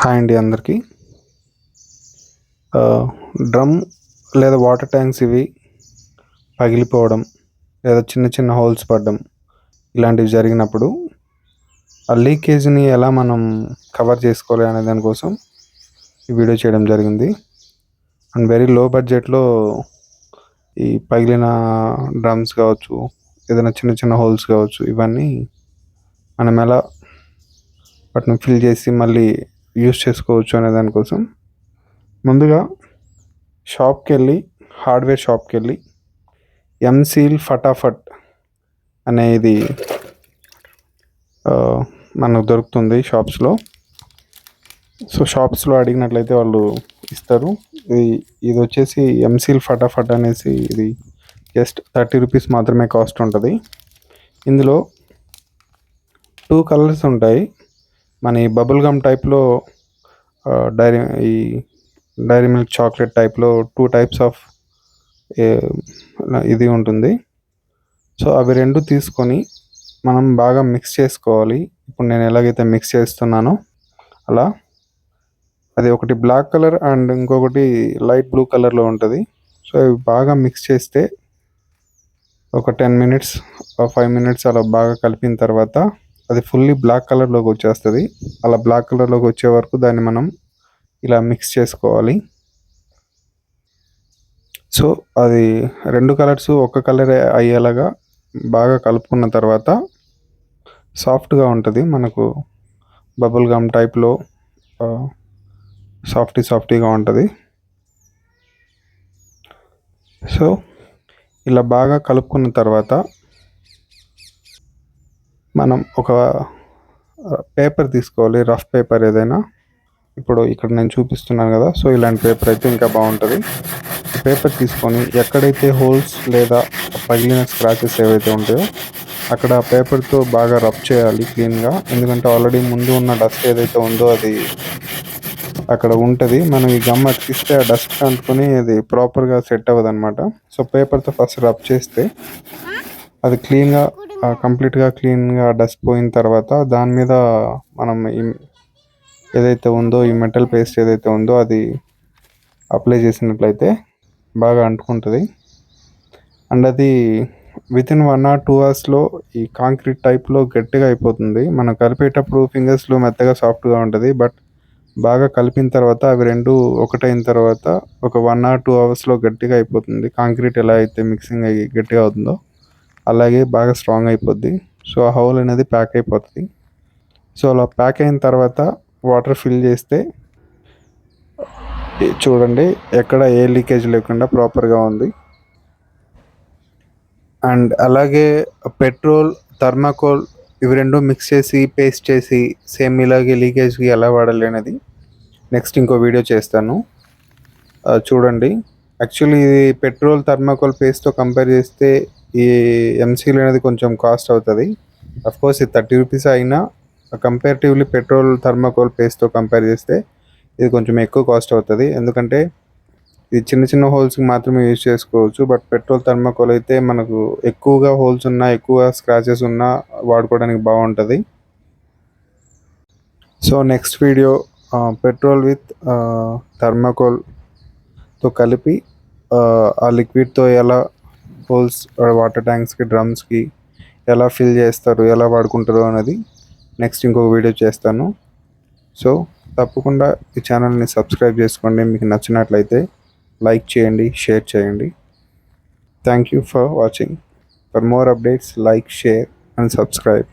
Hi అండి అందరికీ. Drum లేదా వాటర్ ట్యాంక్స్ ఇవి పగిలిపోవడం లేదా చిన్న చిన్న హోల్స్ పడడం ఇలాంటివి జరిగినప్పుడు ఆ లీకేజ్ని ఎలా మనం కవర్ చేసుకోవాలి అనే దానికోసం ఈ వీడియో చేయడం జరిగింది. అండ్ వెరీ లో బడ్జెట్లో ఈ పగిలిన డ్రమ్స్ కావచ్చు, ఏదైనా చిన్న చిన్న హోల్స్ కావచ్చు, ఇవన్నీ మనం ఎలా వాటిని ఫిల్ చేసి మళ్ళీ యూస్ చేసుకోవచ్చు అనే దానికోసం ముందుగా హార్డ్వేర్ షాప్కి వెళ్ళి ఎంసీల్ ఫటాఫట్ అనేది మనకు దొరుకుతుంది షాప్స్లో. సో షాప్స్లో అడిగినట్లయితే వాళ్ళు ఇస్తారు. ఇది వచ్చేసి ఎంసీల్ ఫటాఫట్ అనేసి ఇది జస్ట్ 30 రూపీస్ మాత్రమే కాస్ట్ ఉంటుంది. ఇందులో 2 కలర్స్ ఉంటాయి. మన ఈ బబుల్ గమ్ టైప్లో ఈ డైరీ మిల్క్ చాక్లెట్ టైప్లో 2 టైప్స్ ఆఫ్ ఇది ఉంటుంది. సో అవి రెండు తీసుకొని మనం బాగా మిక్స్ చేసుకోవాలి. ఇప్పుడు నేను ఎలాగైతే మిక్స్ చేస్తున్నానో అలా. అది ఒకటి బ్లాక్ కలర్ అండ్ ఇంకొకటి లైట్ బ్లూ కలర్లో ఉంటుంది. సో అవి బాగా మిక్స్ చేస్తే ఒక 10 మినిట్స్ 5 మినిట్స్ అలా బాగా కలిపిన తర్వాత అది ఫుల్లీ బ్లాక్ కలర్లోకి వచ్చేస్తుంది. అలా బ్లాక్ కలర్లోకి వచ్చే వరకు దాన్ని మనం ఇలా మిక్స్ చేసుకోవాలి. సో అది 2 కలర్స్ ఒక కలర్ అయ్యేలాగా బాగా కలుపుకున్న తర్వాత సాఫ్ట్గా ఉంటుంది. మనకు బబుల్ గమ్ టైప్లో సాఫ్టీగా ఉంటుంది. సో ఇలా బాగా కలుపుకున్న తర్వాత మనం ఒక పేపర్ తీసుకోవాలి, రఫ్ పేపర్ ఏదైనా. ఇప్పుడు ఇక్కడ నేను చూపిస్తున్నాను కదా, సో ఇలాంటి పేపర్ అయితే ఇంకా బాగుంటుంది. పేపర్ తీసుకొని ఎక్కడైతే హోల్స్ లేదా పగిలిన స్క్రాచెస్ ఏవైతే ఉంటాయో అక్కడ పేపర్తో బాగా రబ్ చేయాలి క్లీన్గా. ఎందుకంటే ఆల్రెడీ ముందు ఉన్న డస్ట్ ఏదైతే ఉందో అది అక్కడ ఉంటుంది. మనం ఈ గమ్ అతికిస్తే ఆ డస్ట్ అంటుకొని అది ప్రాపర్గా సెట్ అవ్వదు అనమాట. సో పేపర్తో ఫస్ట్ రబ్ చేస్తే అది కంప్లీట్గా క్లీన్గా డస్ట్ పోయిన తర్వాత దాని మీద మనం ఏదైతే ఉందో ఈ మెటల్ పేస్ట్ ఏదైతే ఉందో అది అప్లై చేసినట్లయితే బాగా అంటుకుంటుంది. అండ్ అది వితిన్ 1 or 2 అవర్స్లో ఈ కాంక్రీట్ టైప్లో గట్టిగా అయిపోతుంది. మనం కలిపేటప్పుడు ఫింగర్స్లో మెత్తగా సాఫ్ట్గా ఉంటుంది. బట్ బాగా కలిపిన తర్వాత అవి రెండు ఒకటైన తర్వాత ఒక 1 or 2 అవర్స్లో గట్టిగా అయిపోతుంది. కాంక్రీట్ ఎలా అయితే మిక్సింగ్ అయ్యి గట్టిగా అవుతుందో అలాగే బాగా స్ట్రాంగ్ అయిపోద్ది. సో ఆ హోల్ అనేది ప్యాక్ అయిపోతుంది. సో అలా ప్యాక్ అయిన తర్వాత వాటర్ ఫిల్ చేస్తే చూడండి ఎక్కడ ఏ లీకేజ్ లేకుండా ప్రాపర్గా ఉంది. అండ్ అలాగే పెట్రోల్, థర్మాకోల్ ఇవి రెండు మిక్స్ చేసి పేస్ట్ చేసి సేమ్ ఇలాగే లీకేజ్కి ఎలా వాడాలి అనేది నెక్స్ట్ ఇంకో వీడియో చేస్తాను, చూడండి. యాక్చువల్లీ ఇది పెట్రోల్ థర్మాకోల్ పేస్ట్తో కంపేర్ చేస్తే ఈ ఎంసీల్ అనేది కొంచెం కాస్ట్ అవుతుంది. అఫ్కోర్స్ ఇది 30 రూపీస్ అయినా కంపేరిటివ్లీ పెట్రోల్ థర్మాకోల్ పేస్ట్తో కంపేర్ చేస్తే ఇది కొంచెం ఎక్కువ కాస్ట్ అవుతుంది. ఎందుకంటే ఇది చిన్న చిన్న హోల్స్కి మాత్రమే యూజ్ చేసుకోవచ్చు. బట్ పెట్రోల్ థర్మాకోల్ అయితే మనకు ఎక్కువగా హోల్స్ ఉన్నా ఎక్కువ స్క్రాచెస్ ఉన్నా వాడుకోవడానికి బాగుంటుంది. So next video petrol with థర్మాకోల్తో కలిపి ఆ లిక్విడ్తో ఎలా హోల్స్ వాటర్ ట్యాంక్స్కి, డ్రమ్స్కి ఎలా ఫిల్ చేస్తారు, ఎలా వాడుకుంటారు అనేది నెక్స్ట్ ఇంకొక వీడియో చేస్తాను. సో తప్పకుండా ఈ ఛానల్ని సబ్స్క్రైబ్ చేసుకోండి. మీకు నచ్చినట్లయితే లైక్ చేయండి, షేర్ చేయండి. Thank you for watching. For more updates like, share and subscribe.